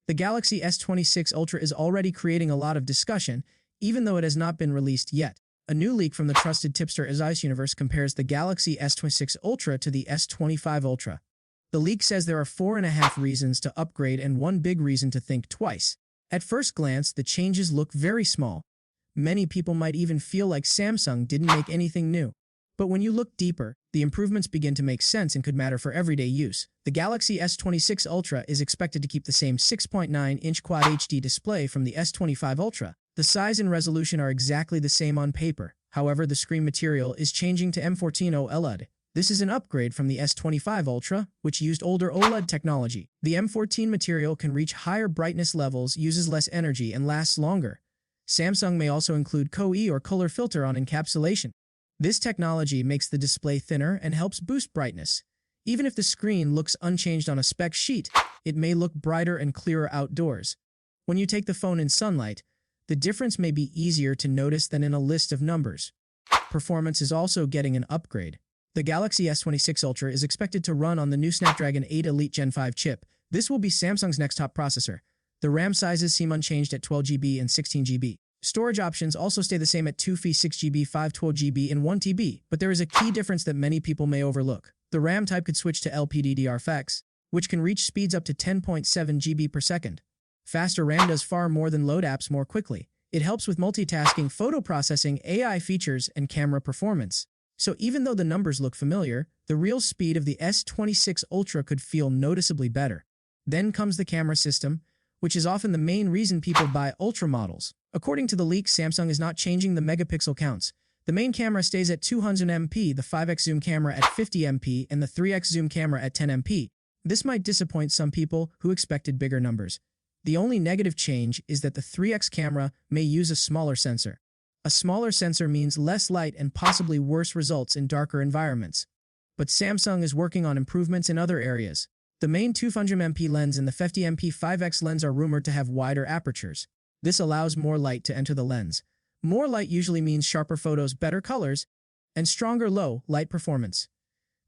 The Galaxy S26 Ultra is already creating a lot of discussion, even though it has not been released yet. A new leak from the trusted tipster Zeiss Universe compares the Galaxy S26 Ultra to the S25 Ultra. The leak says there are 4.5 reasons to upgrade and one big reason to think twice. At first glance, the changes look very small. Many people might even feel like Samsung didn't make anything new. But when you look deeper, the improvements begin to make sense and could matter for everyday use. The Galaxy S26 Ultra is expected to keep the same 6.9-inch Quad HD display from the S25 Ultra. The size and resolution are exactly the same on paper. However, the screen material is changing to M14 OLED. This is an upgrade from the S25 Ultra, which used older OLED technology. The M14 material can reach higher brightness levels, uses less energy, and lasts longer. Samsung may also include CoE or color filter on encapsulation. This technology makes the display thinner and helps boost brightness. Even if the screen looks unchanged on a spec sheet, it may look brighter and clearer outdoors. When you take the phone in sunlight, the difference may be easier to notice than in a list of numbers. Performance is also getting an upgrade. The Galaxy S26 Ultra is expected to run on the new Snapdragon 8 Elite Gen 5 chip. This will be Samsung's next top processor. The RAM sizes seem unchanged at 12GB and 16GB. Storage options also stay the same at 2FE 6GB, 512GB, and 1TB, but there is a key difference that many people may overlook. The RAM type could switch to LPDDR5X, which can reach speeds up to 10.7GB per second. Faster RAM does far more than load apps more quickly. It helps with multitasking, photo processing, AI features, and camera performance. So even though the numbers look familiar, the real speed of the S26 Ultra could feel noticeably better. Then comes the camera system, which is often the main reason people buy Ultra models. According to the leak, Samsung is not changing the megapixel counts. The main camera stays at 200MP, the 5x zoom camera at 50MP, and the 3x zoom camera at 10MP. This might disappoint some people who expected bigger numbers. The only negative change is that the 3x camera may use a smaller sensor. A smaller sensor means less light and possibly worse results in darker environments. But Samsung is working on improvements in other areas. The main 200MP lens and the 50MP 5x lens are rumored to have wider apertures. This allows more light to enter the lens. More light usually means sharper photos, better colors, and stronger low light performance.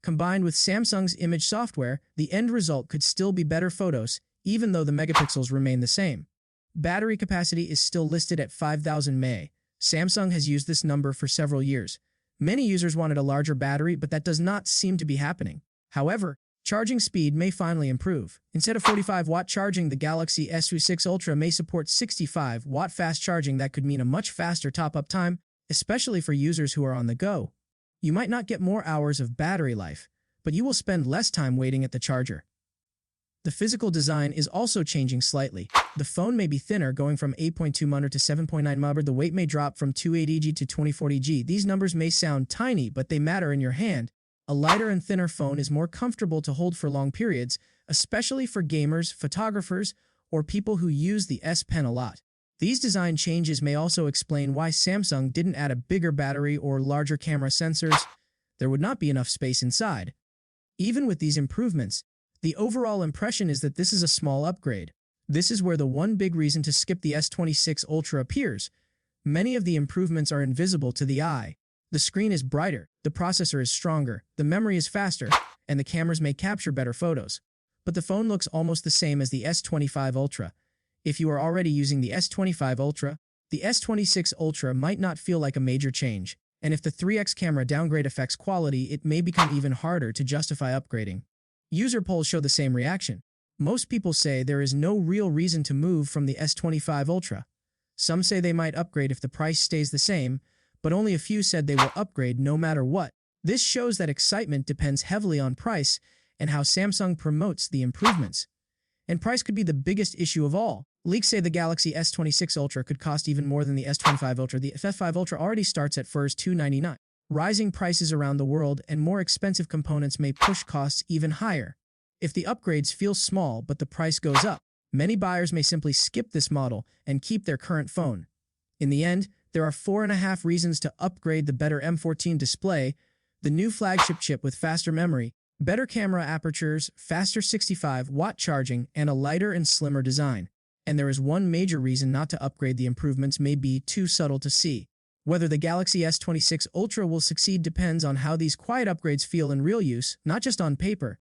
Combined with Samsung's image software, the end result could still be better photos, even though the megapixels remain the same. Battery capacity is still listed at 5,000 mAh. Samsung has used this number for several years. Many users wanted a larger battery, but that does not seem to be happening. However, charging speed may finally improve. Instead of 45-watt charging, the Galaxy S26 Ultra may support 65-watt fast charging. That could mean a much faster top-up time, especially for users who are on the go. You might not get more hours of battery life, but you will spend less time waiting at the charger. The physical design is also changing slightly. The phone may be thinner, going from 8.2 mm to 7.9 mm. The weight may drop from 280g to 2040g. These numbers may sound tiny, but they matter in your hand. A lighter and thinner phone is more comfortable to hold for long periods, especially for gamers, photographers, or people who use the S Pen a lot. These design changes may also explain why Samsung didn't add a bigger battery or larger camera sensors. There would not be enough space inside. Even with these improvements, the overall impression is that this is a small upgrade. This is where the one big reason to skip the S26 Ultra appears. Many of the improvements are invisible to the eye. The screen is brighter, the processor is stronger, the memory is faster, and the cameras may capture better photos. But the phone looks almost the same as the S25 Ultra. If you are already using the S25 Ultra, the S26 Ultra might not feel like a major change. And if the 3x camera downgrade affects quality, it may become even harder to justify upgrading. User polls show the same reaction. Most people say there is no real reason to move from the S25 Ultra. Some say they might upgrade if the price stays the same, but only a few said they will upgrade no matter what. This shows that excitement depends heavily on price and how Samsung promotes the improvements. And price could be the biggest issue of all. Leaks say the Galaxy S26 Ultra could cost even more than the S25 Ultra. The S5 Ultra already starts at Rs. $299. Rising prices around the world and more expensive components may push costs even higher. If the upgrades feel small but the price goes up, many buyers may simply skip this model and keep their current phone. In the end, there are 4.5 reasons to upgrade: the better M14 display, the new flagship chip with faster memory, better camera apertures, faster 65-watt charging, and a lighter and slimmer design. And there is one major reason not to upgrade: the improvements may be too subtle to see. Whether the Galaxy S26 Ultra will succeed depends on how these quiet upgrades feel in real use, not just on paper.